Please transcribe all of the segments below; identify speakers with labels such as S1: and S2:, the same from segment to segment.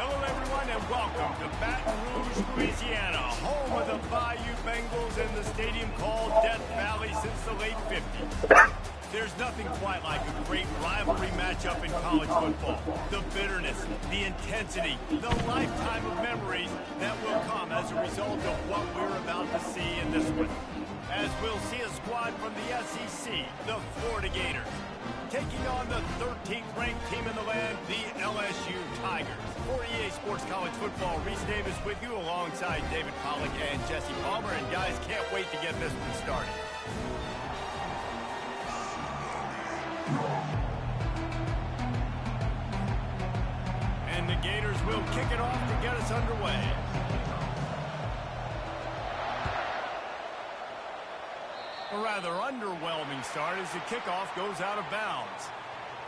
S1: Hello, everyone, and welcome to Baton Rouge, Louisiana, home of the Bayou Bengals and the stadium called Death Valley since the late 50s. There's nothing quite like a great rivalry matchup in college football. The bitterness, the intensity, the lifetime of memories that will come as a result of what we're about to see in this one. As we'll see a squad from the SEC, the Florida Gators, taking on the 13th ranked team in the land, the LSU Tigers. For EA Sports College Football, Reese Davis with you alongside David Pollack and Jesse Palmer. And guys, can't wait to get this one started. And the Gators will kick it off to get us underway. A rather underwhelming start as the kickoff goes out of bounds.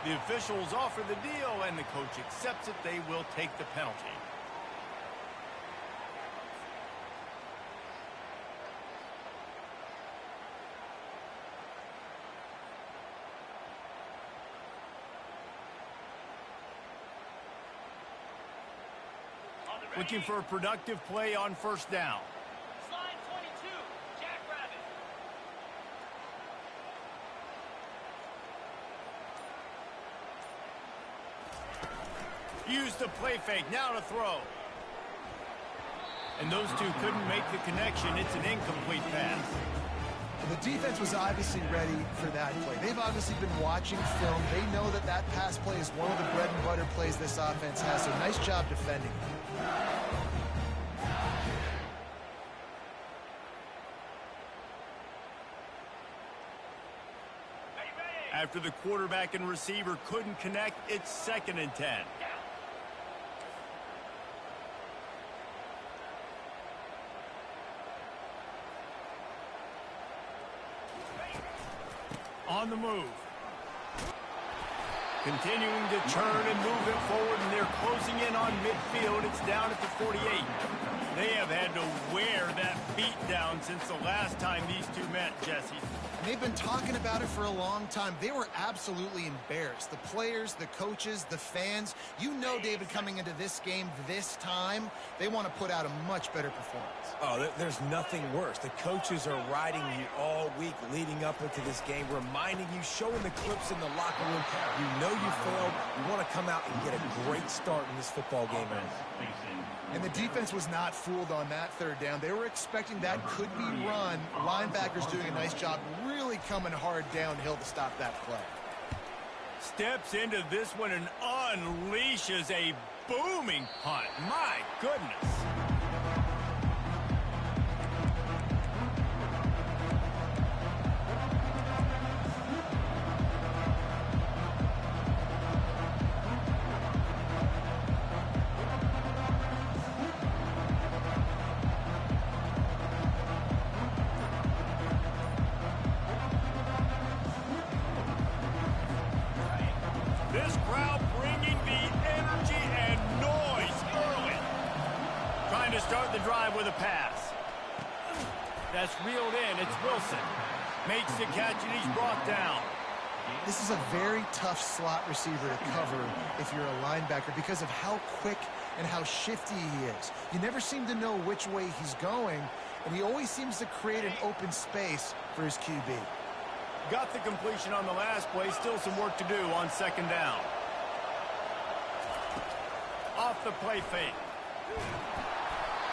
S1: The officials offer the deal, and the coach accepts it. They will take the penalty. Looking for a productive play on first down. Use the play fake, now to throw. And those two couldn't make the connection. It's an incomplete pass.
S2: The defense was obviously ready for that play. They've obviously been watching film. They know that that pass play is one of the bread and butter plays this offense has, so nice job defending.
S1: After the quarterback and receiver couldn't connect, it's 2nd and 10. On the move. Continuing to turn and move it forward, and they're closing in on midfield. It's down at the 48. They have had to wear that beat down since the last time these two met, Jesse.
S2: And they've been talking about it for a long time. They were absolutely embarrassed. The players, the coaches, the fans. You know, David, coming into this game this time, they want to put out a much better performance.
S3: Oh, there's nothing worse. The coaches are riding you all week leading up into this game, reminding you, showing the clips in the locker room. You know you failed. You want to come out and get a great start in this football game.
S2: And the defense was not fooled on that 3rd down. They were expecting that could be run. Linebackers doing a nice job really coming hard downhill to stop that play.
S1: Steps into this one and unleashes a booming punt. My goodness. This crowd bringing the energy and noise early. Trying to start the drive with a pass. That's reeled in. It's Wilson. Makes the catch, and he's brought down.
S2: This is a very tough slot receiver to cover if you're a linebacker because of how quick and how shifty he is. You never seem to know which way he's going, and he always seems to create an open space for his QB.
S1: Got the completion on the last play. Still some work to do on 2nd down. Off the play fake.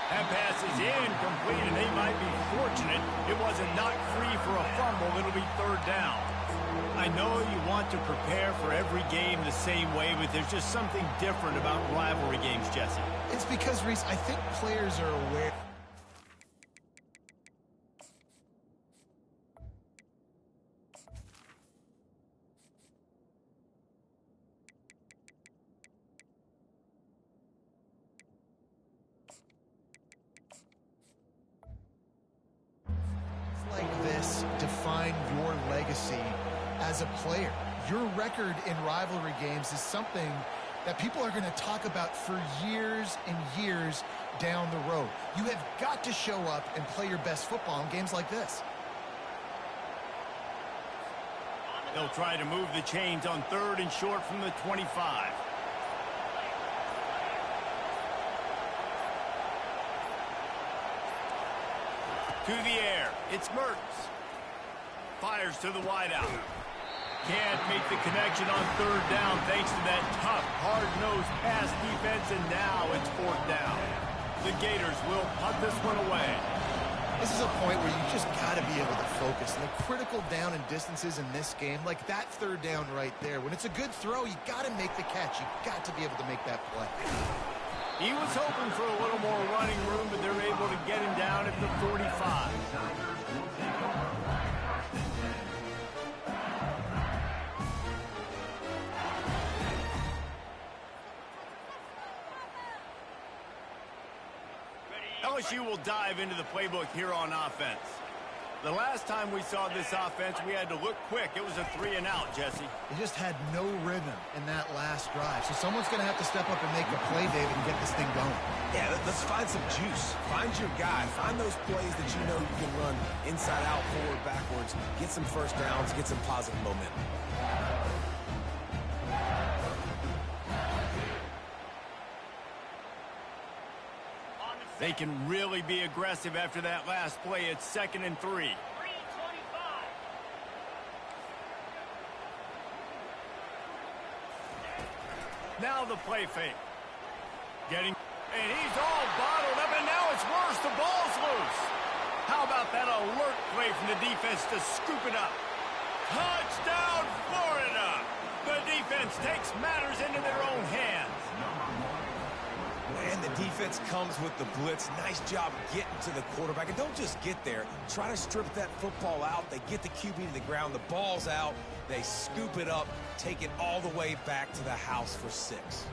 S1: That pass is incomplete, and they might be fortunate it wasn't knocked free for a fumble. It'll be 3rd down. I know you want to prepare for every game the same way, but there's just something different about rivalry games, Jesse.
S2: It's because, Reese, I think players are aware. Like this define your legacy as a player. Your record in rivalry games is something that people are going to talk about for years and years down the road. You have got to show up and play your best football in games like this.
S1: They'll try to move the chains on 3rd and short from the 25. To the air. It's Mertz. Fires to the wideout. Can't make the connection on third down thanks to that tough, hard-nosed pass defense, and now it's fourth down. The Gators will punt this one away.
S2: This is a point where you just got to be able to focus. And the critical down and distances in this game, like that third down right there, when it's a good throw, you got to make the catch. You got to be able to make that play.
S1: He was hoping for a little more running room, but they're able to get him down at the 45. LSU will dive into the playbook here on offense. The last time we saw this offense, we had to look quick. It was a 3-and-out, Jesse.
S2: They just had no rhythm in that last drive. So someone's going to have to step up and make a play, David, and get this thing going.
S3: Yeah, let's find some juice. Find your guy. Find those plays that you know you can run inside out, forward, backwards. Get some first downs. Get some positive momentum.
S1: They can really be aggressive after that last play. It's 2nd and 3. Now the play fake. And he's all bottled up, and now it's worse. The ball's loose. How about that alert play from the defense to scoop it up? Touchdown, Florida! The defense takes matters into their own hands.
S3: And the defense comes with the blitz. Nice job getting to the quarterback. And don't just get there. Try to strip that football out. They get the QB to the ground. The ball's out. They scoop it up, take it all the way back to the house for 6.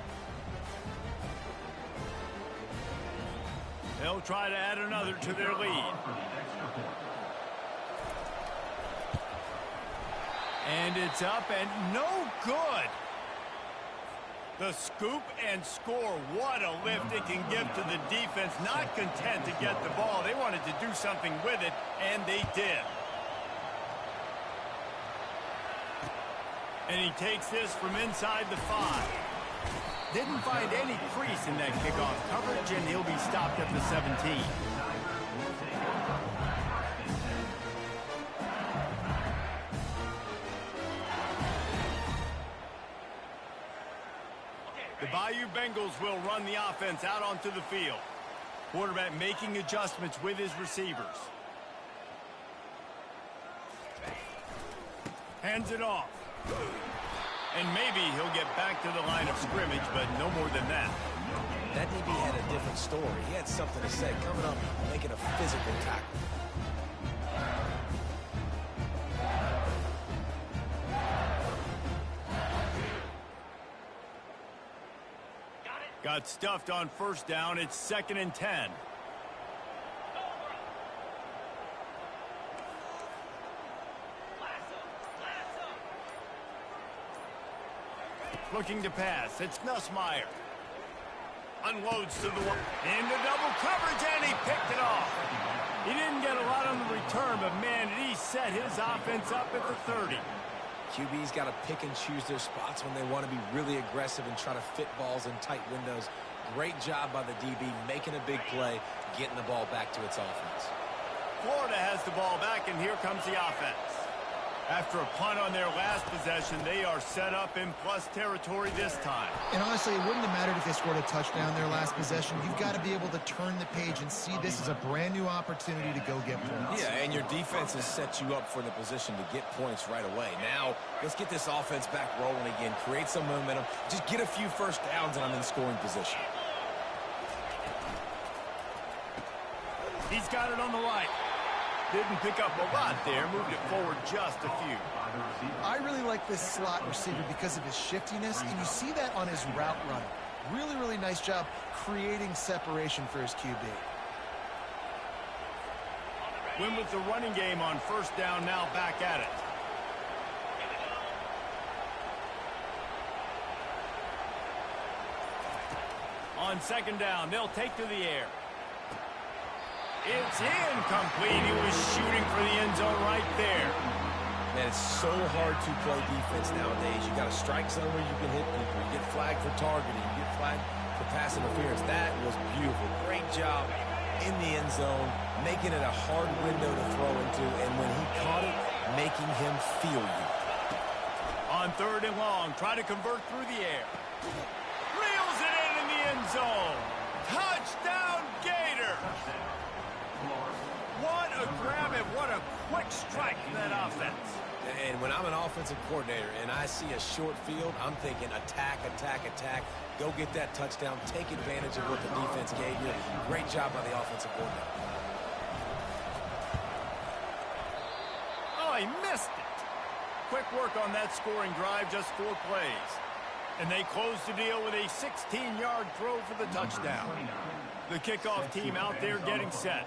S1: They'll try to add another to their lead. And it's up and no good. The scoop and score. What a lift it can give to the defense. Not content to get the ball. They wanted to do something with it, and they did. And he takes this from inside the 5. Didn't find any crease in that kickoff coverage, and he'll be stopped at the 17. The Bayou Bengals will run the offense out onto the field. Quarterback making adjustments with his receivers. Hands it off. And maybe he'll get back to the line of scrimmage, but no more than that.
S3: That DB had a different story. He had something to say, coming up, making a physical tackle.
S1: Got stuffed on first down. It's 2nd and 10. Looking to pass. It's Nussmeier. Unloads to the one. Into double coverage, and he picked it off. He didn't get a lot on the return, but, man, did he set his offense up at the 30.
S3: QB's got to pick and choose their spots when they want to be really aggressive and try to fit balls in tight windows. Great job by the DB, making a big play, getting the ball back to its offense.
S1: Florida has the ball back, and here comes the offense. After a punt on their last possession, they are set up in plus territory this time.
S2: And honestly, it wouldn't have mattered if they scored a touchdown their last possession. You've got to be able to turn the page and see this as a brand new opportunity to go get points.
S3: Yeah, and your defense has set you up for the position to get points right away. Now, let's get this offense back rolling again, create some momentum, just get a few first downs, and I'm in scoring position.
S1: He's got it on the right. Didn't pick up a lot there, moved it forward just a few.
S2: I really like this slot receiver because of his shiftiness, and you see that on his route running. Really, really nice job creating separation for his QB.
S1: Win with the running game on first down, now back at it. On 2nd down, they'll take to the air. It's incomplete. He was shooting for the end zone right there.
S3: Man, it's so hard to play defense nowadays. You got a strike zone where you can hit people. You get flagged for targeting. You get flagged for pass interference. That was beautiful. Great job in the end zone, making it a hard window to throw into, and when he caught it, making him feel you.
S1: On 3rd and long, try to convert through the air. Reels it in the end zone. Touchdown, Gator! What a grab and what a quick strike in that offense.
S3: And when I'm an offensive coordinator and I see a short field, I'm thinking attack, attack, attack. Go get that touchdown. Take advantage of what the defense gave you. Great job by the offensive coordinator.
S1: Oh, he missed it. Quick work on that scoring drive, just 4 plays. And they close the deal with a 16-yard throw for the touchdown. The kickoff team out there getting set.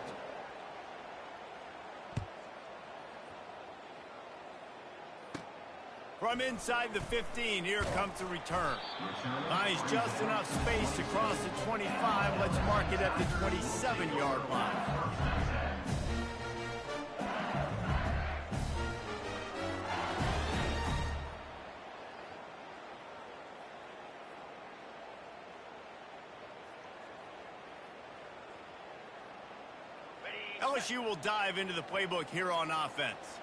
S1: From inside the 15, here comes the return. Nice, just enough space to cross the 25. Let's mark it at the 27-yard line. LSU will dive into the playbook here on offense.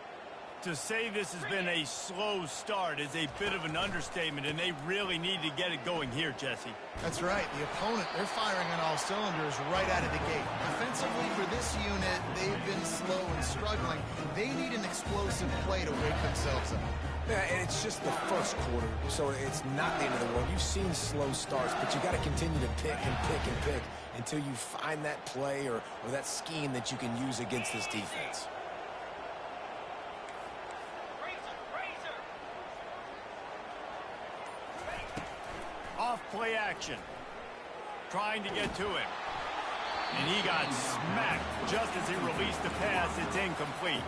S1: To say this has been a slow start is a bit of an understatement, and they really need to get it going here, Jesse.
S2: That's right. The opponent, they're firing on all cylinders right out of the gate. Offensively, for this unit, they've been slow and struggling. They need an explosive play to wake themselves up.
S3: Yeah, and it's just the first quarter, so it's not the end of the world. You've seen slow starts, but you got to continue to pick and pick and pick until you find that play or that scheme that you can use against this defense.
S1: Off play action. Trying to get to him. And he got smacked just as he released the pass. It's incomplete.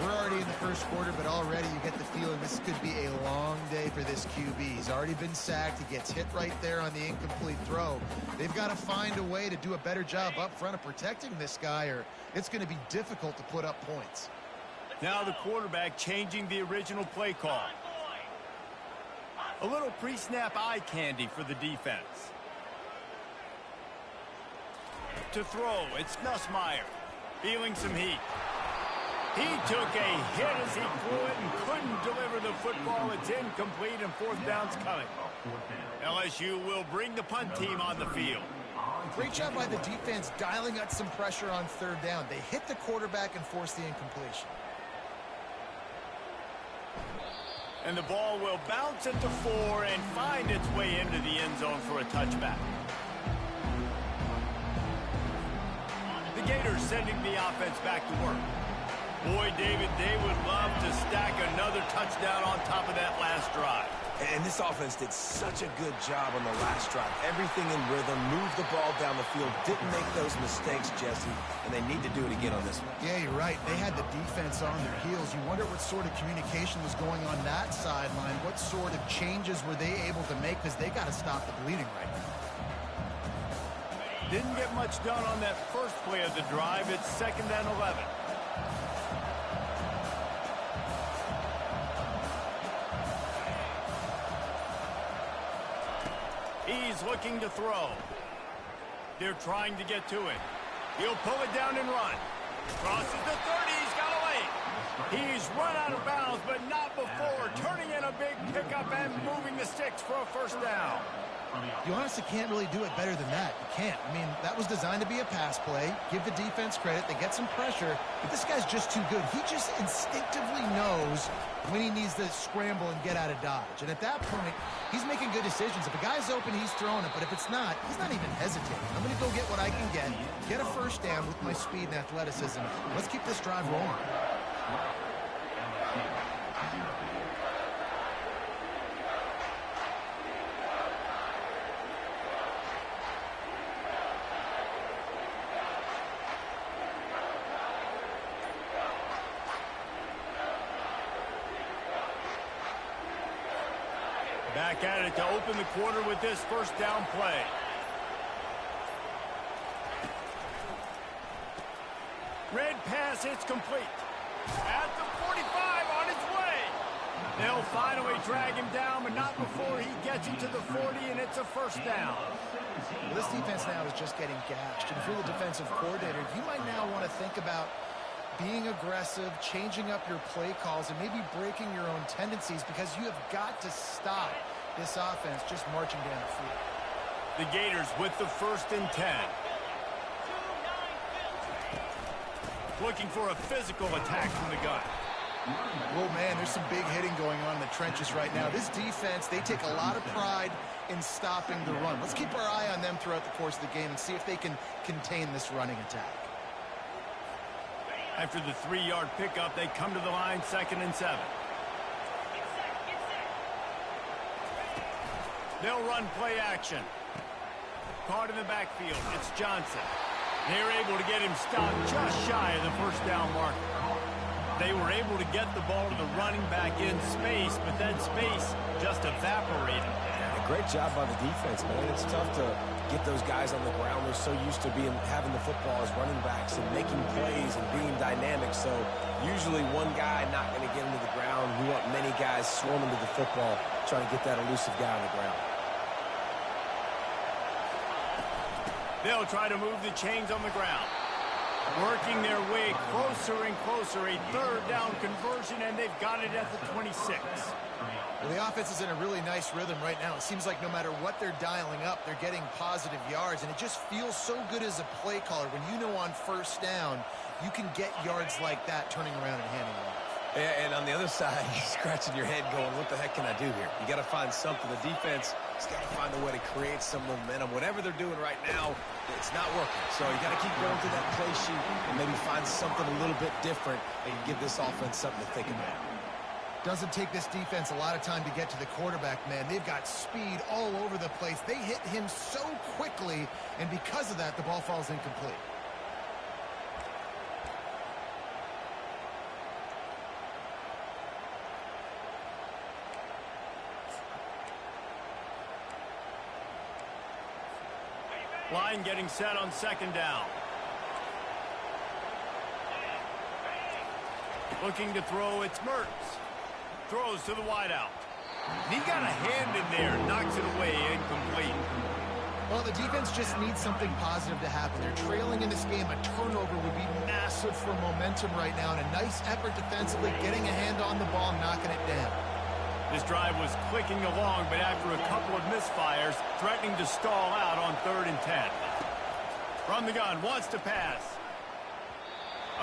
S2: We're already in the first quarter, but already you get the feeling this could be a long day for this QB. He's already been sacked. He gets hit right there on the incomplete throw. They've got to find a way to do a better job up front of protecting this guy, or it's going to be difficult to put up points.
S1: Now the quarterback changing the original play call. A little pre-snap eye candy for the defense. To throw, it's Nussmeier. Feeling some heat. He took a hit as he threw it and couldn't deliver the football. It's incomplete and 4th down's coming. LSU will bring the punt team on the field.
S2: Great job by the defense dialing up some pressure on 3rd down. They hit the quarterback and forced the incompletion.
S1: And the ball will bounce at the 4 and find its way into the end zone for a touchback. The Gators sending the offense back to work. Boy, David, they would love to stack another touchdown on top of that last drive.
S3: And this offense did such a good job on the last drive. Everything in rhythm, moved the ball down the field, didn't make those mistakes, Jesse, and they need to do it again on this one.
S2: Yeah, you're right. They had the defense on their heels. You wonder what sort of communication was going on that sideline. What sort of changes were they able to make, because they got to stop the bleeding right now.
S1: Didn't get much done on that first play of the drive. It's 2nd and 11. He's looking to throw. They're trying to get to it. He'll pull it down and run. Crosses the 30. He's got away. He's run out of bounds, but not before turning in a big pickup and moving the sticks for a 1st down.
S2: You honestly can't really do it better than that. You can't. I mean, that was designed to be a pass play. Give the defense credit. They get some pressure. But this guy's just too good. He just instinctively knows when he needs to scramble and get out of dodge. And at that point, he's making good decisions. If a guy's open, he's throwing it. But if it's not, he's not even hesitating. I'm going to go get what I can get a 1st down with my speed and athleticism. Let's keep this drive rolling.
S1: Back at it to open the quarter with this 1st down play. Red pass, it's complete. At the 45, on its way. They'll finally drag him down, but not before he gets into the 40, and it's a first down.
S2: Well, this defense now is just getting gashed. And if you're the defensive coordinator, you might now want to think about being aggressive, changing up your play calls, and maybe breaking your own tendencies, because you have got to stop this offense just marching down the field.
S1: The Gators with the 1st and 10. Looking for a physical attack from the gun.
S2: Well, man, there's some big hitting going on in the trenches right now. This defense, they take a lot of pride in stopping the run. Let's keep our eye on them throughout the course of the game and see if they can contain this running attack.
S1: After the 3-yard pickup, they come to the line, 2nd and 7. They'll run play action. Caught in the backfield, it's Johnson. They're able to get him stopped just shy of the first down marker. They were able to get the ball to the running back in space, but that space just evaporated.
S3: Yeah, great job by the defense, man. It's tough to get those guys on the ground. They're so used to having the football as running backs and making plays and being dynamic. So usually one guy not going to get into the ground. We want many guys swarming to the football, trying to get that elusive guy on the ground.
S1: They'll try to move the chains on the ground. Working their way closer and closer. A 3rd down conversion, and they've got it at the 26.
S2: Well, the offense is in a really nice rhythm right now. It seems like no matter what they're dialing up, they're getting positive yards, and it just feels so good as a play caller when you know on 1st down you can get yards like that turning around and handing it off.
S3: Yeah, and on the other side, you're scratching your head going, what the heck can I do here? You got to find something. The defense has got to find a way to create some momentum. Whatever they're doing right now, it's not working. So you got to keep going through that play sheet and maybe find something a little bit different and give this offense something to think about.
S2: Doesn't take this defense a lot of time to get to the quarterback, man. They've got speed all over the place. They hit him so quickly, and because of that, the ball falls incomplete.
S1: Line getting set on 2nd down. Looking to throw, it's Mertz. Throws to the wideout. He got a hand in there, knocks it away, incomplete.
S2: Well, the defense just needs something positive to happen. They're trailing in this game. A turnover would be massive for momentum right now, and a nice effort defensively, getting a hand on the ball, knocking it down.
S1: This drive was clicking along, but after a couple of misfires, threatening to stall out on 3rd and 10. From the gun, wants to pass.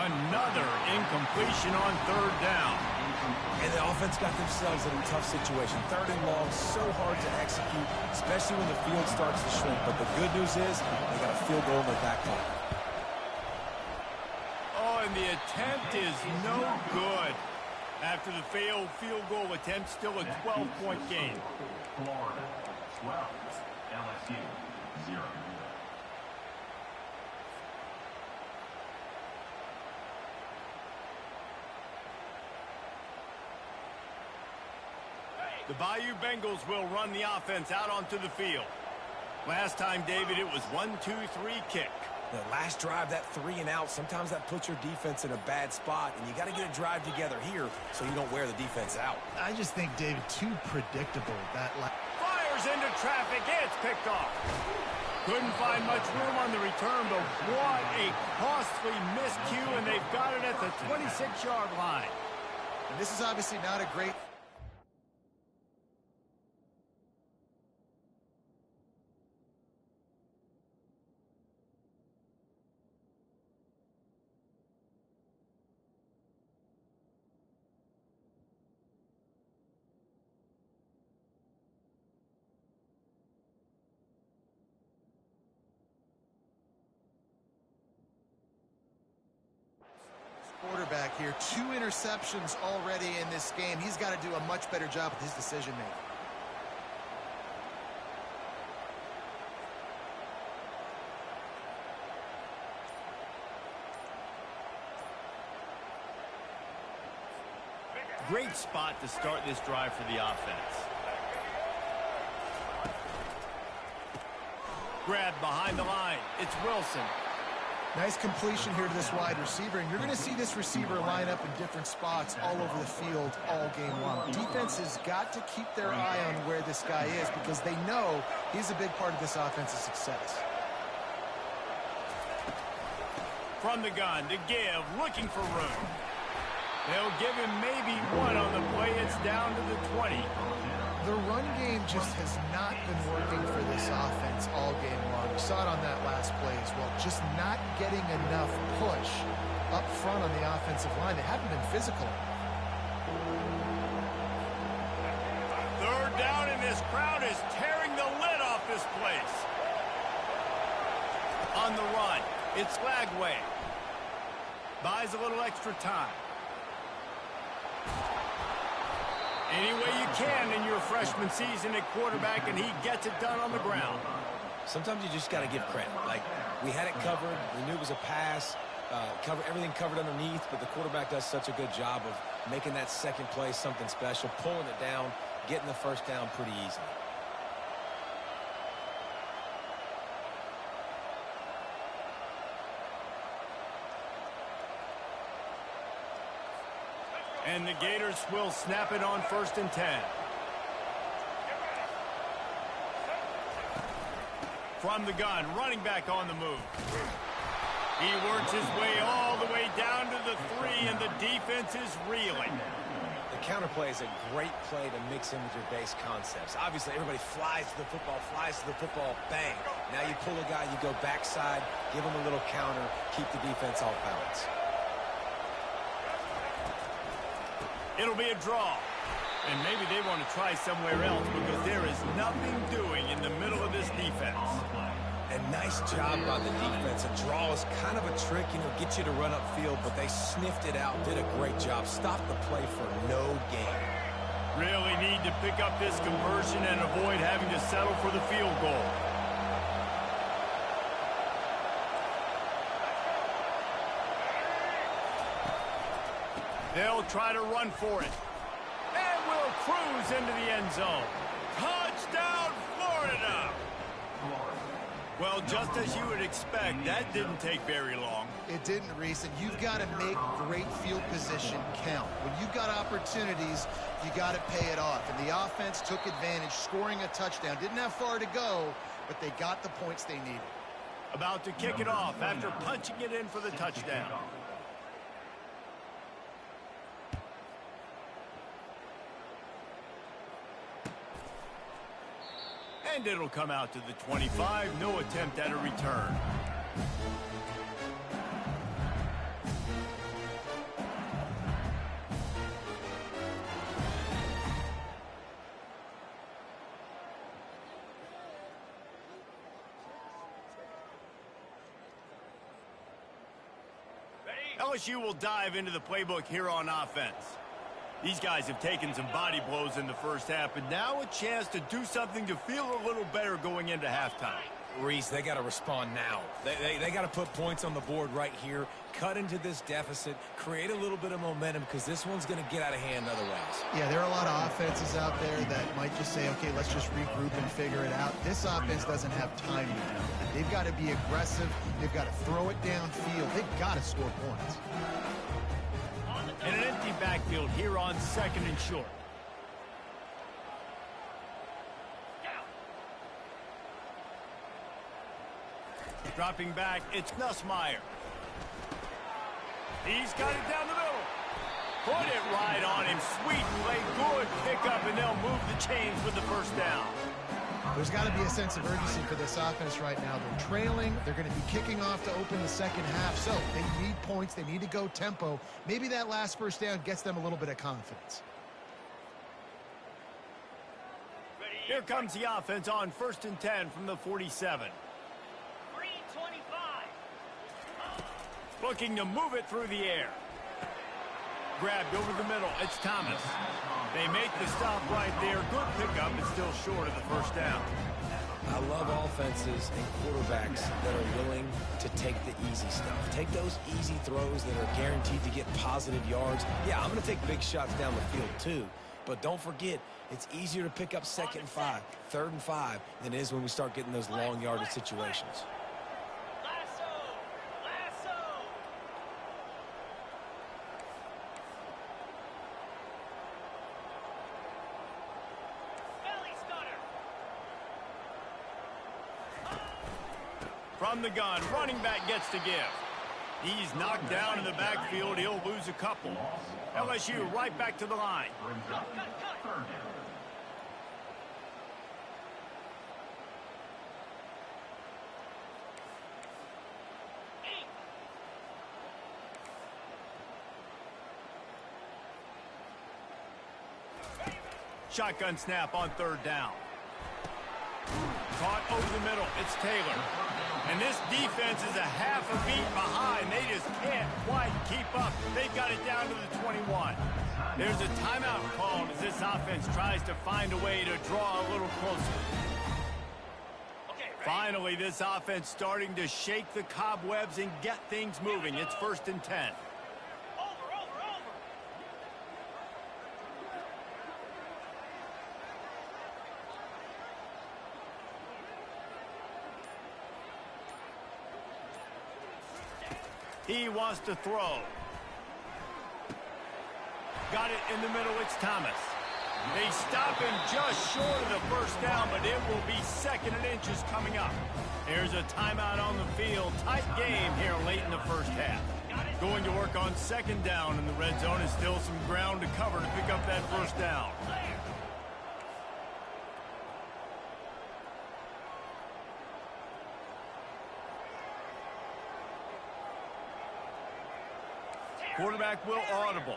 S1: Another incompletion on 3rd down.
S3: And the offense got themselves in a tough situation. 3rd and long, so hard to execute, especially when the field starts to shrink. But the good news is they got a field goal in their back pocket.
S1: Oh, and the attempt is no good. After the failed field goal attempt, still a 12-point game.
S4: Florida 12, LSU 0.
S1: The Bayou Bengals will run the offense out onto the field. Last time, David, it was 1-2-3 kick.
S3: The last drive, that 3 and out, sometimes that puts your defense in a bad spot, and you got to get a drive together here so you don't wear the defense out.
S2: I just think, David, too predictable.
S1: Fires into traffic. It's picked off. Couldn't find much room on the return, but what a costly miscue, and they've got it at the 26-yard line.
S2: And this is obviously not a great... quarterback here. 2 interceptions already in this game. He's got to do a much better job with his decision-making.
S1: Great spot to start this drive for the offense. Grabbed behind the line. It's Wilson.
S2: Nice completion here to this wide receiver, and you're going to see this receiver line up in different spots all over the field all game long. Defense has got to keep their eye on where this guy is because they know he's a big part of this offense's success.
S1: From the gun to give, looking for room. They'll give him maybe one on the play. It's down to the 20.
S2: The run game just has not been working for this offense all game long. We saw it on that last play as well. Just not getting enough push up front on the offensive line. They haven't been physical.
S1: Third down, and this crowd is tearing the lid off this place. On the run, it's Lagway. Buys a little extra time. Any way you can in your freshman season at quarterback, and he gets it done on the ground.
S3: Sometimes you just got to give credit. Like, we had it covered. We knew it was a pass. Everything covered underneath, but the quarterback does such a good job of making that second play something special, pulling it down, getting the first down pretty easily.
S1: And the Gators will snap it on 1st and 10. From the gun, running back on the move. He works his way all the way down to the 3, and the defense is reeling.
S3: The counter play is a great play to mix in with your base concepts. Obviously, everybody flies to the football, bang. Now you pull a guy, you go backside, give him a little counter, keep the defense off balance.
S1: It'll be a draw. And maybe they want to try somewhere else because there is nothing doing in the middle of this defense.
S3: And nice job by the defense. A draw is kind of a trick, get you to run upfield, but they sniffed it out, did a great job. Stopped the play for no gain.
S1: Really need to pick up this conversion and avoid having to settle for the field goal. They'll try to run for it. And will cruise into the end zone. Touchdown, Florida! Well, just as you would expect, that didn't take very long.
S2: It didn't, Reese, and you've got to make great field position count. When you've got opportunities, you got to pay it off. And the offense took advantage, scoring a touchdown. Didn't have far to go, but they got the points they needed.
S1: About to kick it off after punching it in for the touchdown. And it'll come out to the 25. No attempt at a return. LSU will dive into the playbook here on offense. These guys have taken some body blows in the first half, but now a chance to do something to feel a little better going into halftime.
S3: Reese, they got to respond now. They got to put points on the board right here, cut into this deficit, create a little bit of momentum because this one's going to get out of hand otherwise.
S2: Yeah, there are a lot of offenses out there that might just say, okay, let's just regroup and figure it out. This offense doesn't have time to do that. They've got to be aggressive. They've got to throw it downfield. They've got to score points.
S1: And an empty backfield here on 2nd and short. Dropping back, it's Nussmeier. He's got it down the middle. Put it right on him. Sweet play, good pickup, and they'll move the chains with the first down.
S2: There's got to be a sense of urgency for this offense right now. They're trailing. They're going to be kicking off to open the second half. So they need points. They need to go tempo. Maybe that last first down gets them a little bit of confidence.
S1: Here comes the offense on 1st and 10 from the 47.
S5: 325.
S1: Looking to move it through the air. Grabbed over the middle. It's Thomas. They make the stop right there. Good pickup. It's still short of the first down.
S3: I love offenses and quarterbacks that are willing to take the easy stuff. Take those easy throws that are guaranteed to get positive yards. Yeah, I'm going to take big shots down the field too. But don't forget, it's easier to pick up 2nd and 5, 3rd and 5 than it is when we start getting those long yardage situations.
S1: From the gun, running back gets to give. He's knocked down in the backfield. He'll lose a couple. LSU right back to the line. Shotgun snap on third down. Caught over the middle. It's Taylor. And this defense is a half a beat behind. They just can't quite keep up. They've got it down to the 21. There's a timeout called as this offense tries to find a way to draw a little closer. Finally, this offense starting to shake the cobwebs and get things moving. It's 1st and 10. He wants to throw. Got it in the middle. It's Thomas. They stop him just short of the first down, but it will be 2nd and inches coming up. There's a timeout on the field. Tight game here late in the first half. Going to work on 2nd down in the red zone is still some ground to cover to pick up that first down. Quarterback will audible.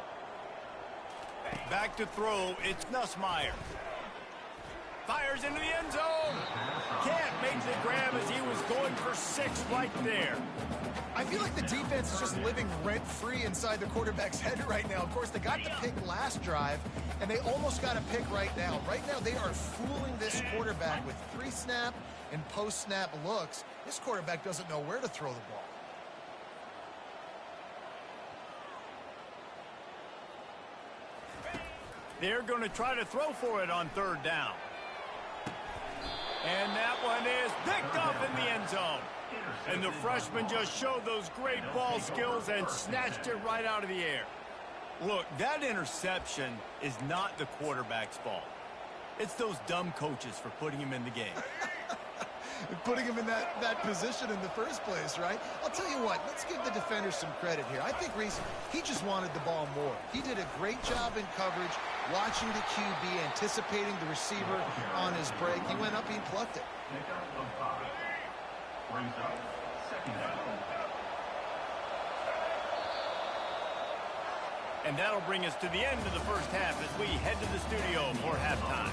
S1: Back to throw. It's Nussmeier. Fires into the end zone. Can't make the grab as he was going for 6 right there.
S2: I feel like the defense is just living rent-free inside the quarterback's head right now. Of course, they got the pick last drive, and they almost got a pick right now. Right now, they are fooling this quarterback with pre-snap and post-snap looks. This quarterback doesn't know where to throw the ball.
S1: They're going to try to throw for it on 3rd down. And that one is picked up in the end zone. And the freshman just showed those great ball skills and snatched it right out of the air. Look, that interception is not the quarterback's fault. It's those dumb coaches for putting him in the game.
S2: Putting him in that position in the first place, right? I'll tell you what, let's give the defender some credit here. I think Reese, he just wanted the ball more. He did a great job in coverage, watching the QB, anticipating the receiver on his break. He went up and plucked it.
S1: And that'll bring us to the end of the first half as we head to the studio for halftime.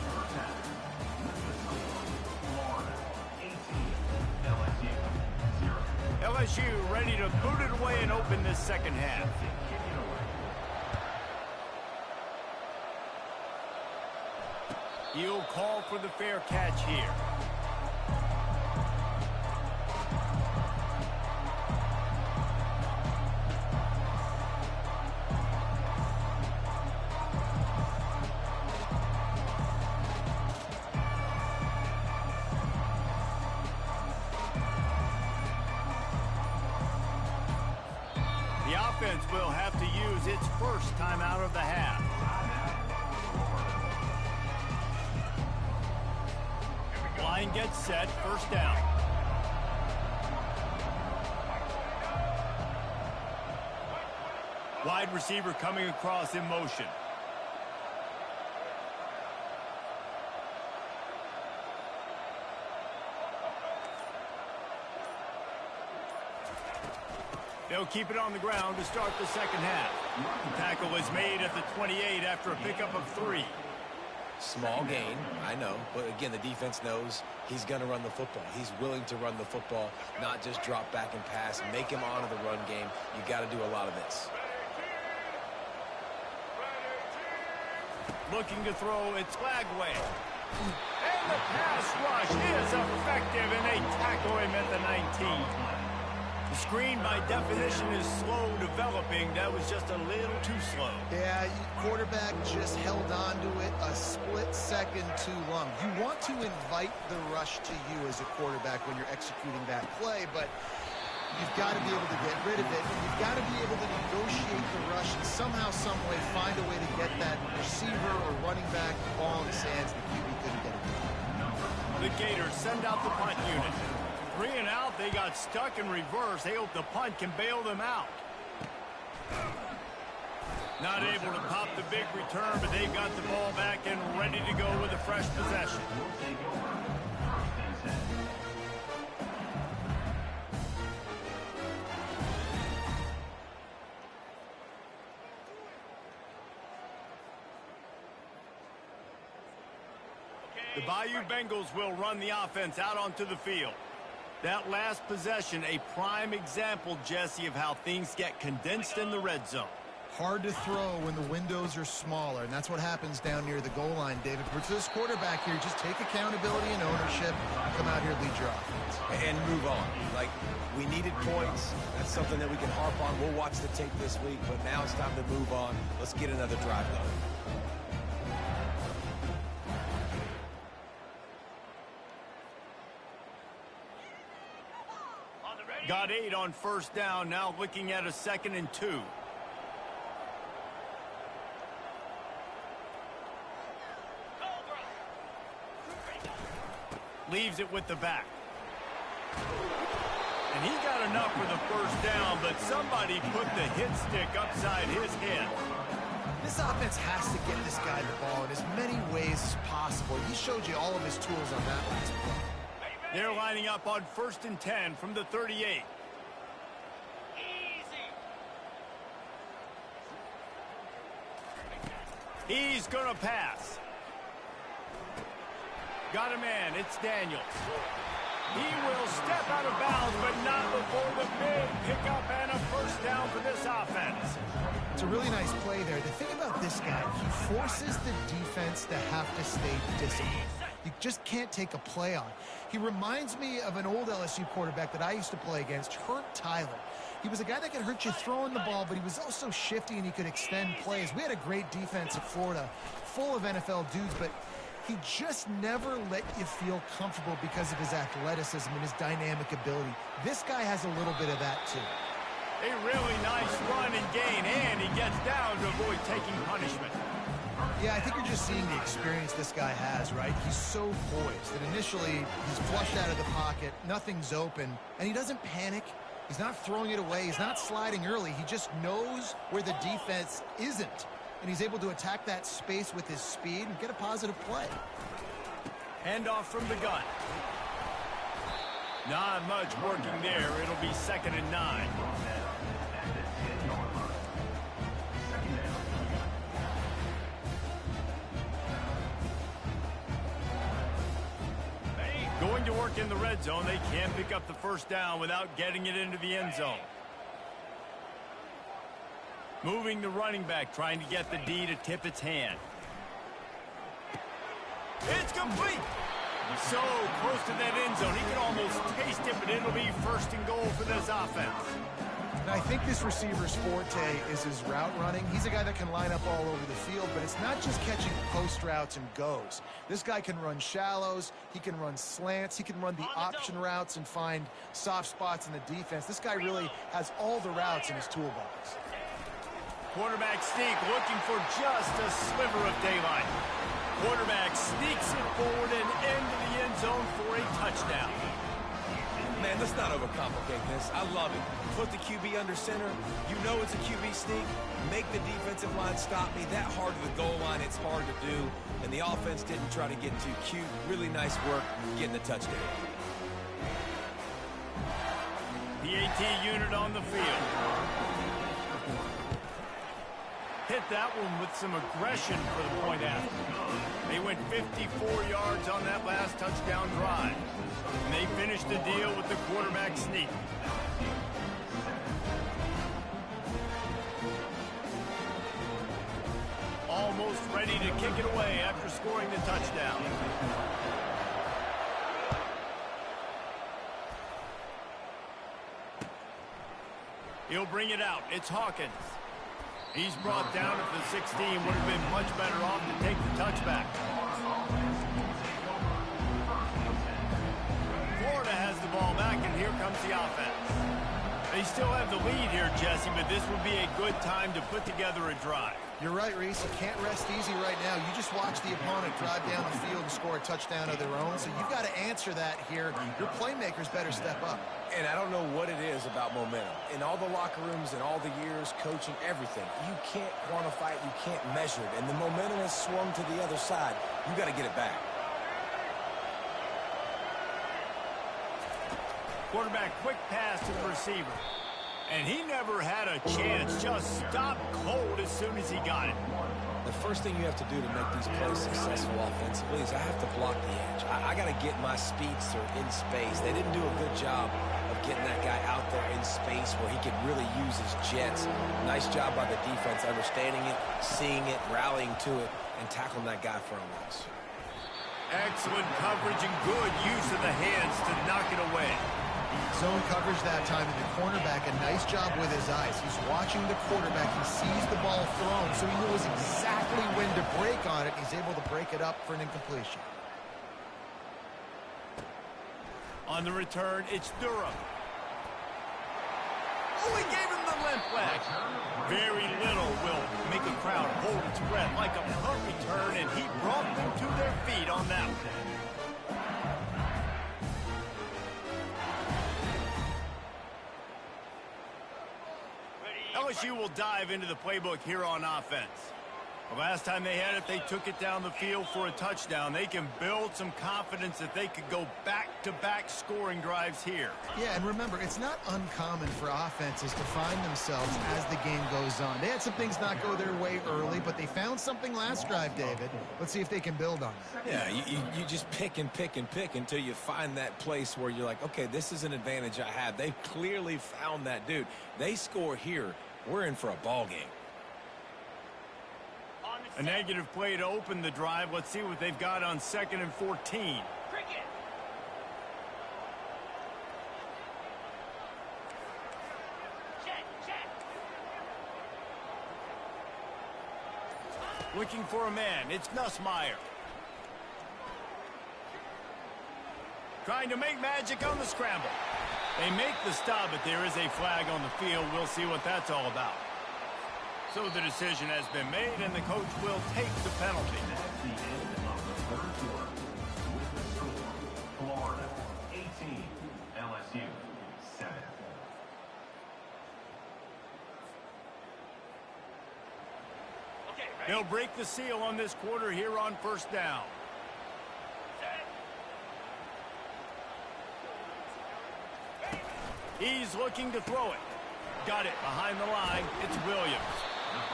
S1: LSU ready to boot it away and open this second half. He'll call for the fair catch here. Offense will have to use its first time out of the half. Line gets set, 1st down. Wide receiver coming across in motion. They'll keep it on the ground to start the second half. The tackle is made at the 28 after a pickup of 3.
S3: Small gain, I know, but again, the defense knows he's going to run the football. He's willing to run the football, not just drop back and pass, make him honor the run game. You got to do a lot of this.
S1: Looking to throw, it's Flagway. And the pass rush is effective, and they tackle him at the 19. The screen, by definition, is slow developing. That was just a little too slow.
S2: Yeah, quarterback just held on to it a split second too long. You want to invite the rush to you as a quarterback when you're executing that play, but you've got to be able to get rid of it. You've got to be able to negotiate the rush and somehow, some way, find a way to get that receiver or running back ball in his hands. The QB couldn't get it done.
S1: The Gators send out the punt unit. 3 and out, they got stuck in reverse. They hope the punt can bail them out. Not able to pop the big return, but they've got the ball back and ready to go with a fresh possession. The Bayou Bengals will run the offense out onto the field. That last possession, a prime example, Jesse, of how things get condensed in the red zone.
S2: Hard to throw when the windows are smaller, and that's what happens down near the goal line, David. For this quarterback here, just take accountability and ownership, come out here, lead your offense.
S3: And move on. Like, we needed points. That's something that we can harp on. We'll watch the tape this week, but now it's time to move on. Let's get another drive going.
S1: Got 8 on first down, now looking at a 2nd and 2. Leaves it with the back. And he got enough for the first down, but somebody put the hit stick upside his head.
S2: This offense has to get this guy the ball in as many ways as possible. He showed you all of his tools on that last play.
S1: They're lining up on 1st and 10 from the 38. He's going to pass. Got a man. It's Daniels. He will step out of bounds, but not before the big pickup and a first down for this offense.
S2: It's a really nice play there. The thing about this guy, he forces the defense to have to stay disciplined. You just can't take a play on. He reminds me of an old LSU quarterback that I used to play against, Hurt Tyler. He was a guy that could hurt you throwing the ball, but he was also shifty and he could extend plays. We had a great defense at Florida, full of NFL dudes, but he just never let you feel comfortable because of his athleticism and his dynamic ability. This guy has a little bit of that too.
S1: A really nice run and gain, and he gets down to avoid taking punishment.
S2: Yeah, I think you're just seeing the experience this guy has, right? He's so poised that initially he's flushed out of the pocket, nothing's open, and he doesn't panic. He's not throwing it away. He's not sliding early. He just knows where the defense isn't, and he's able to attack that space with his speed and get a positive play.
S1: Handoff from the gun. Not much working there. It'll be 2nd and 9. Going to work in the red zone. They can't pick up the first down without getting it into the end zone. Moving the running back, trying to get the D to tip its hand. It's complete. So close to that end zone. He can almost taste it, but it'll be 1st and goal for this offense.
S2: And I think this receiver's forte is his route running. He's a guy that can line up all over the field, but it's not just catching post routes and goes. This guy can run shallows, he can run slants, he can run the option routes and find soft spots in the defense. This guy really has all the routes in his toolbox.
S1: Quarterback sneak, looking for just a sliver of daylight. Quarterback sneaks it forward and into the end zone for a touchdown.
S3: Man, let's not overcomplicate this. I love it. Put the QB under center. You know it's a QB sneak. Make the defensive line stop me. That hard to the goal line, it's hard to do. And the offense didn't try to get too cute. Really nice work getting the touchdown.
S1: PAT unit on the field. Hit that one with some aggression for the point after. They went 54 yards on that last touchdown drive. And they finished the deal with the quarterback sneak. Almost ready to kick it away after scoring the touchdown. He'll bring it out. It's Hawkins. He's brought down at the 16. Would have been much better off to take the touchback. Florida has the ball back, and here comes the offense. They still have the lead here, Jesse, but this would be a good time to put together a drive.
S2: You're right, Reese. You can't rest easy right now. You just watch the opponent drive down the field and score a touchdown of their own, so you've got to answer that here. Your playmakers better step up.
S3: And I don't know what it is about momentum. In all the locker rooms and all the years, coaching, everything, you can't quantify it, you can't measure it. And the momentum has swung to the other side. You got to get it back.
S1: Quarterback, quick pass to the receiver. And he never had a chance. Just stopped cold as soon as he got it.
S3: The first thing you have to do to make these plays successful offensively is I have to block the edge. I got to get my speedster in space. They didn't do a good job of getting that guy out there in space where he could really use his jets. Nice job by the defense understanding it, seeing it, rallying to it, and tackling that guy for a loss.
S1: Excellent coverage and good use of the hands to knock it away.
S2: Zone coverage that time, and the cornerback, a nice job with his eyes. He's watching the quarterback. He sees the ball thrown, so he knows exactly when to break on it. He's able to break it up for an incompletion.
S1: On the return, it's Durham. Oh, he gave him the limp leg. Very little will make a crowd hold its breath like a punt return, and he brought them to their feet on that one. LSU will dive into the playbook here on offense. The last time they had it, they took it down the field for a touchdown. They can build some confidence that they could go back-to-back scoring drives here.
S2: Yeah, and remember, it's not uncommon for offenses to find themselves as the game goes on. They had some things not go their way early, but they found something last drive, David. Let's see if they can build on it.
S3: Yeah, you just pick and pick and pick until you find that place where you're like, okay, this is an advantage I have. They clearly found that dude. They score here. We're in for a ball game.
S1: A negative play to open the drive. Let's see what they've got on 2nd and 14. Looking for a man. It's Nussmeier. Trying to make magic on the scramble. They make the stop, but there is a flag on the field. We'll see what that's all about. So the decision has been made, and the coach will take the penalty.
S4: At the end of the third quarter, with the score, Florida 18, LSU 7.
S1: They'll break the seal on this quarter here on 1st down. He's looking to throw it. Got it behind the line. It's Williams.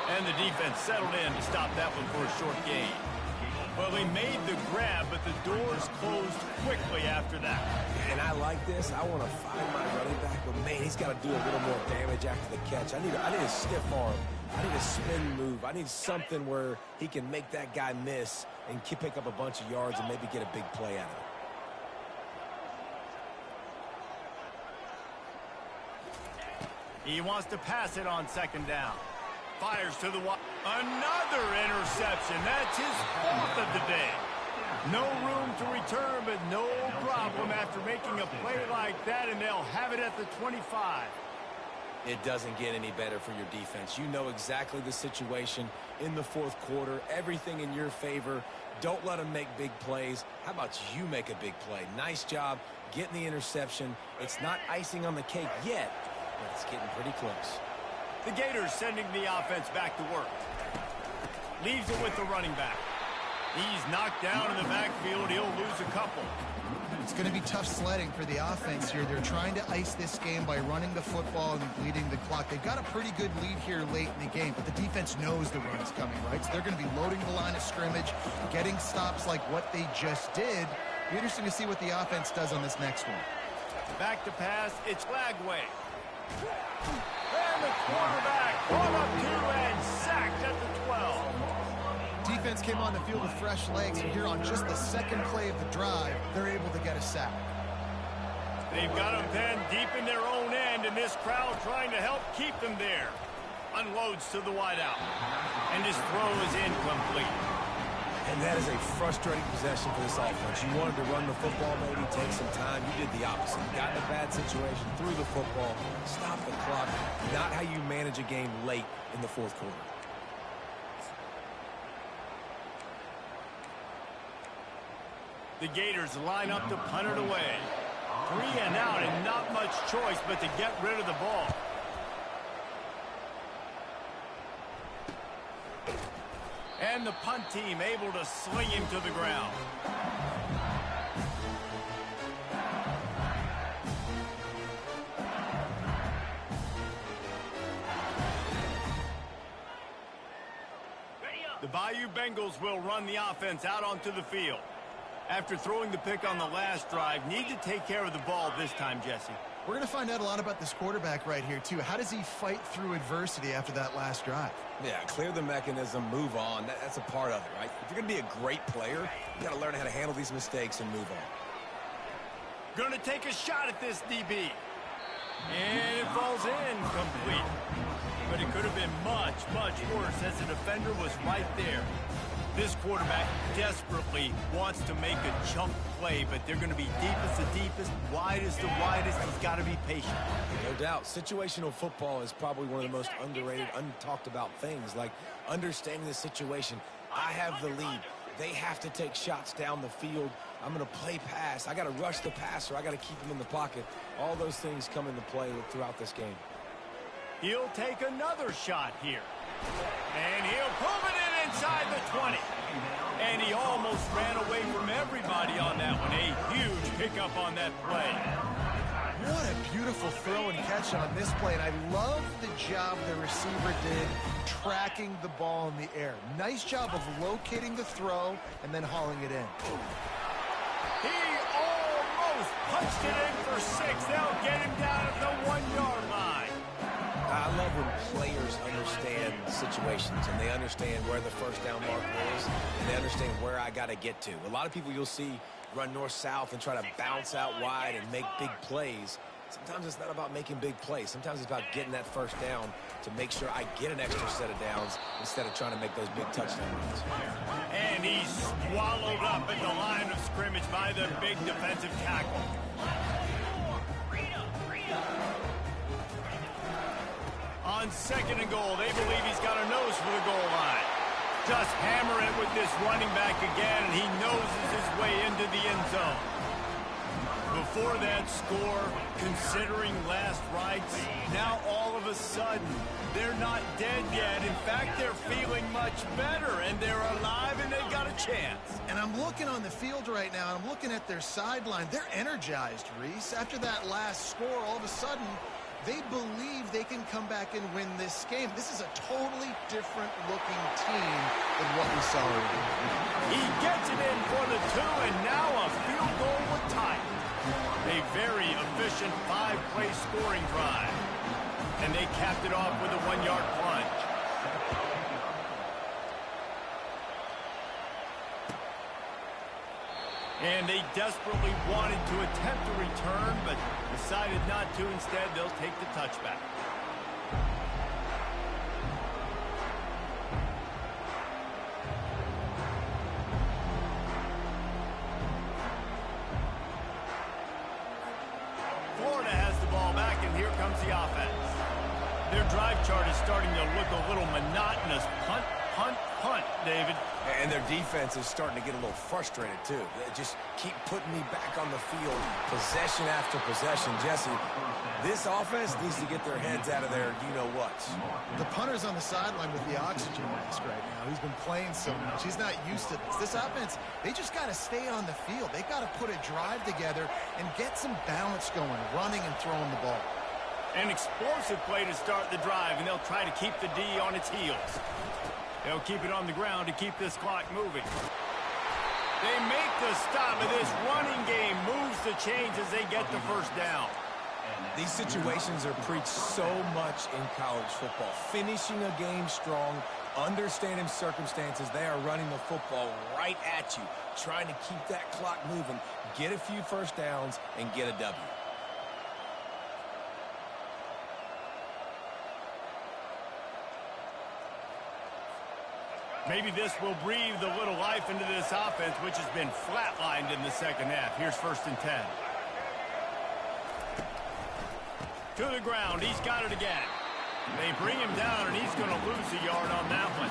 S1: And the defense settled in to stop that one for a short gain. Well, he made the grab, but the doors closed quickly after that.
S3: And I like this. I want to find my running back, but man, he's got to do a little more damage after the catch. I need a stiff arm. I need a spin move. I need something where he can make that guy miss and pick up a bunch of yards and maybe get a big play out of it.
S1: He wants to pass it on 2nd down. Fires to the wide. Another interception. That's his 4th of the day. No room to return, but no problem after making a play like that, and they'll have it at the 25.
S3: It doesn't get any better for your defense. You know exactly the situation in the 4th quarter. Everything in your favor. Don't let them make big plays. How about you make a big play? Nice job getting the interception. It's not icing on the cake yet, but it's getting pretty close.
S1: The Gators sending the offense back to work. Leaves it with the running back. He's knocked down in the backfield. He'll lose a couple.
S2: It's going to be tough sledding for the offense here. They're trying to ice this game by running the football and bleeding the clock. They've got a pretty good lead here late in the game, but the defense knows the run's coming, right? So they're going to be loading the line of scrimmage, getting stops like what they just did. Be interesting to see what the offense does on this next one.
S1: Back to pass. It's Lagway. And the quarterback brought up 2 and sacked at the 12.
S2: Defense came on the field with fresh legs, and here on just the 2nd play of the drive, they're able to get a sack.
S1: They've got them then deep in their own end, and this crowd trying to help keep them there. Unloads to the wideout, and his throw is incomplete.
S3: And that is a frustrating possession for this offense. You wanted to run the football, maybe take some time. You did the opposite. You got in a bad situation, threw the football, stopped the clock. Not how you manage a game late in the fourth quarter.
S1: The Gators line up to punt it away. 3 and out and not much choice but to get rid of the ball. And the punt team able to sling him to the ground. The Bayou Bengals will run the offense out onto the field. After throwing the pick on the last drive, need to take care of the ball this time, Jesse.
S2: We're going to find out a lot about this quarterback right here, too. How does he fight through adversity after that last drive?
S3: Yeah, clear the mechanism, move on. That's a part of it, right? If you're going to be a great player, you got to learn how to handle these mistakes and move on.
S1: Going to take a shot at this DB. And it falls in complete. But it could have been much, much worse as the defender was right there. This quarterback desperately wants to make a chunk play, but they're going to be deepest the deepest, widest the widest. He's got to be patient.
S3: No doubt. Situational football is probably one of the most underrated, untalked about things, like understanding the situation. I have the lead. They have to take shots down the field. I'm going to play pass. I got to rush the passer. I got to keep him in the pocket. All those things come into play throughout this game.
S1: He'll take another shot here. And he'll move it in inside the 20. And he almost ran away from everybody on that one. A huge pickup on that play.
S2: What a beautiful throw and catch on this play. And I love the job the receiver did tracking the ball in the air. Nice job of locating the throw and then hauling it in.
S1: He almost punched it in for 6. They'll get him down at the 1-yard line.
S3: I love when players understand situations and they understand where the first down mark is and they understand where I got to get to. A lot of people you'll see run north-south and try to bounce out wide and make big plays. Sometimes it's not about making big plays. Sometimes it's about getting that first down to make sure I get an extra set of downs instead of trying to make those big touchdown runs.
S1: And he's swallowed up at the line of scrimmage by the big defensive tackle. On 2nd and goal, they believe he's got a nose for the goal line. Just hammer it with this running back again, and he noses his way into the end zone. Before that score, considering last rites, now all of a sudden, they're not dead yet. In fact, they're feeling much better, and they're alive, and they've got a chance.
S2: And I'm looking on the field right now, and I'm looking at their sideline. They're energized, Reese. After that last score, all of a sudden, they believe they can come back and win this game. This is a totally different-looking team than what we saw earlier.
S1: He gets it in for the 2, and now a field goal would tie it. A very efficient 5-play scoring drive. And they capped it off with a 1-yard plunge. And they desperately wanted to attempt a return, but decided not to. Instead, they'll take the touchback. Florida has the ball back, and here comes the offense. Their drive chart is starting to look a little monotonous. Punt, punt, punt, David.
S3: And their defense is starting to get a little frustrated, too. They just keep putting me back on the field, possession after possession. Jesse, this offense needs to get their heads out of their you-know-whats.
S2: The punter's on the sideline with the oxygen mask right now. He's been playing so much. He's not used to this. This offense, they just got to stay on the field. They got to put a drive together and get some balance going, running and throwing the ball.
S1: An explosive play to start the drive, and they'll try to keep the D on its heels. They'll keep it on the ground to keep this clock moving. They make the stop, and this running game moves the chains as they get the first down.
S3: These situations are preached so much in college football. Finishing a game strong, understanding circumstances. They are running the football right at you, trying to keep that clock moving, get a few first downs, and get a W.
S1: Maybe this will breathe a little life into this offense, which has been flatlined in the second half. Here's 1st and 10. To the ground. He's got it again. They bring him down, and he's going to lose a yard on that one.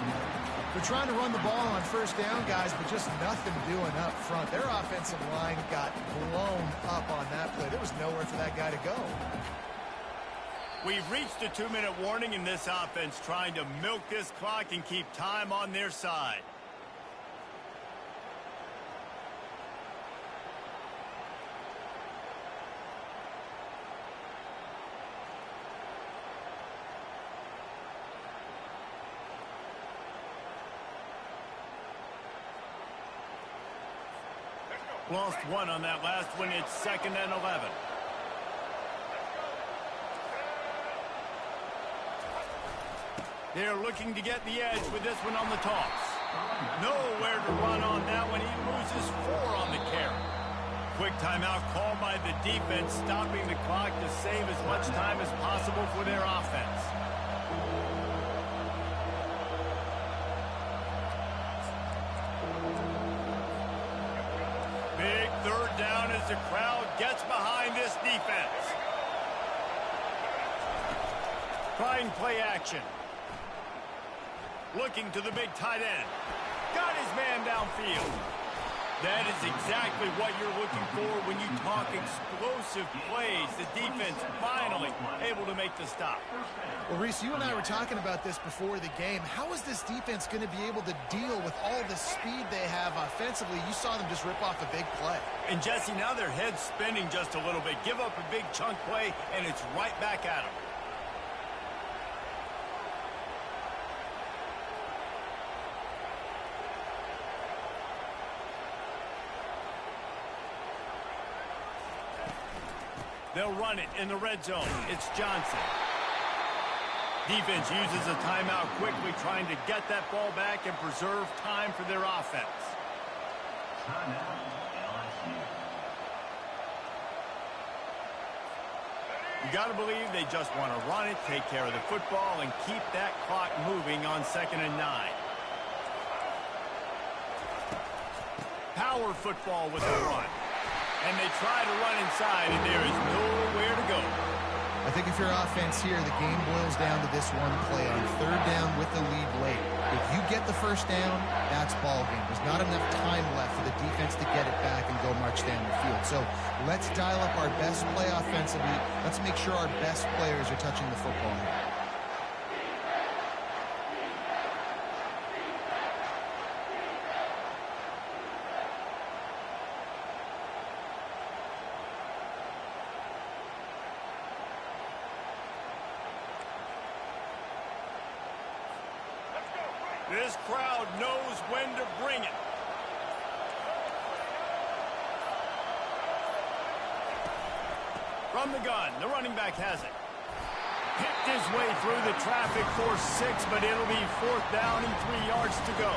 S2: They're trying to run the ball on 1st down, guys, but just nothing doing up front. Their offensive line got blown up on that play. There was nowhere for that guy to go.
S1: We've reached a 2-minute warning in this offense, trying to milk this clock and keep time on their side. Lost one on that last one. It's 2nd and 11. They're looking to get the edge with this one on the toss. Nowhere to run on that one. He loses 4 on the carry. Quick timeout called by the defense, stopping the clock to save as much time as possible for their offense. Big 3rd down as the crowd gets behind this defense. Trying play action. Looking to the big tight end. Got his man downfield. That is exactly what you're looking for when you talk explosive plays. The defense finally able to make the stop.
S2: Well, Reese, you and I were talking about this before the game. How is this defense going to be able to deal with all the speed they have offensively? You saw them just rip off a big play.
S1: And, Jesse, now their head's spinning just a little bit. Give up a big chunk play, and it's right back at them. They'll run it in the red zone. It's Johnson. Defense uses a timeout quickly, trying to get that ball back and preserve time for their offense. You got to believe they just want to run it, take care of the football, and keep that clock moving on 2nd and 9. Power football with a run. And they try to run inside, and there is nowhere to go.
S2: I think if you're offense here, the game boils down to this one play on 3rd down with the lead late. If you get the 1st down, that's ball game. There's not enough time left for the defense to get it back and go march down the field. So let's dial up our best play offensively. Let's make sure our best players are touching the football here.
S1: This crowd knows when to bring it. From the gun, the running back has it. Picked his way through the traffic for 6, but it'll be 4th down and 3 yards to go.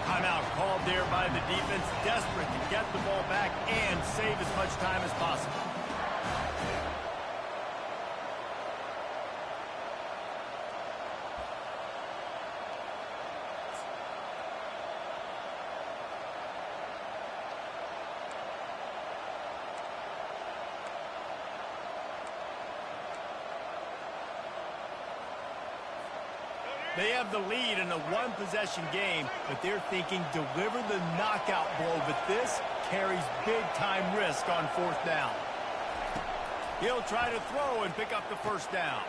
S1: Timeout called there by the defense, desperate to get the ball back and save as much time as possible. They have the lead in a 1-possession game, but they're thinking deliver the knockout blow, but this carries big-time risk on 4th down. He'll try to throw and pick up the 1st down.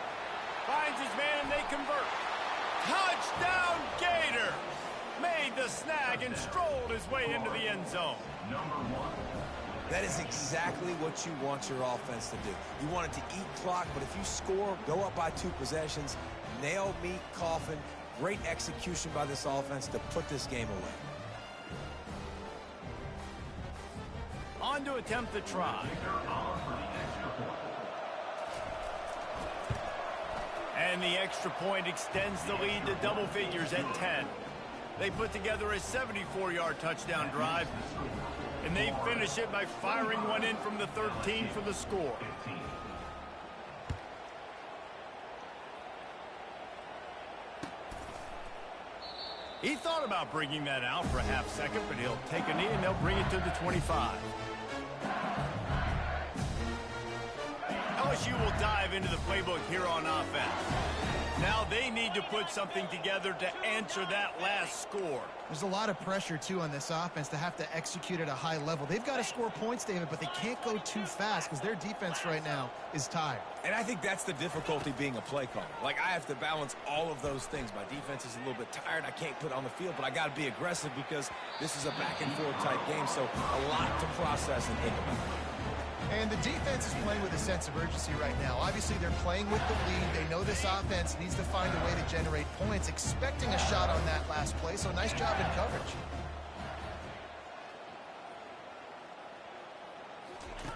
S1: Finds his man, and they convert. Touchdown, Gator! Made the snag and strolled his way into the end zone.
S3: That is exactly what you want your offense to do. You want it to eat clock, but if you score, go up by 2 possessions, nail meat coffin. Great execution by this offense to put this game away.
S1: On to attempt the try. And the extra point extends the lead to double figures at 10. They put together a 74-yard touchdown drive, and they finish it by firing one in from the 13 for the score. He thought about bringing that out for a half second, but he'll take a knee and they'll bring it to the 25. LSU will dive into the playbook here on offense. Now they need to put something together to answer that last score.
S2: There's a lot of pressure, too, on this offense to have to execute at a high level. They've got to score points, David, but they can't go too fast because their defense right now is tired.
S3: And I think that's the difficulty being a play caller. Like, I have to balance all of those things. My defense is a little bit tired. I can't put it on the field, but I got to be aggressive because this is a back-and-forth type game, so a lot to process and think about.
S2: And the defense is playing with a sense of urgency right now. Obviously, they're playing with the lead. They know this offense needs to find a way to generate points, expecting a shot on that last play, so nice job in coverage.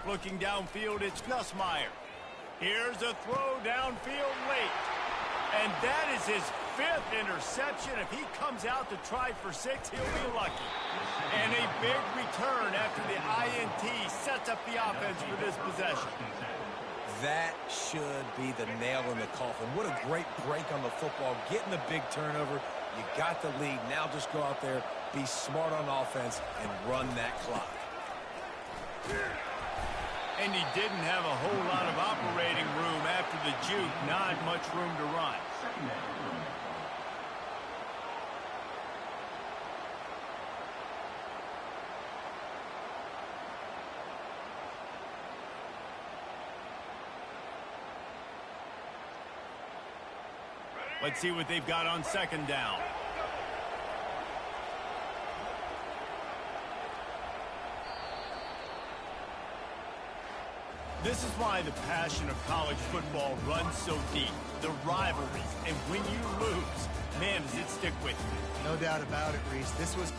S1: Looking downfield, it's Nussmeier. Here's a throw downfield late. And that is his 5th interception. If he comes out to try for 6, he'll be lucky. And a big return after the INT sets up the offense for this possession.
S3: That should be the nail in the coffin. What a great break on the football. Getting the big turnover. You got the lead. Now just go out there, be smart on offense, and run that clock.
S1: And he didn't have a whole lot of operating room after the juke. Not much room to run. Let's see what they've got on 2nd down. This is why the passion of college football runs so deep. The rivalries, and when you lose, man, does it stick with you.
S2: No doubt about it, Reese. This was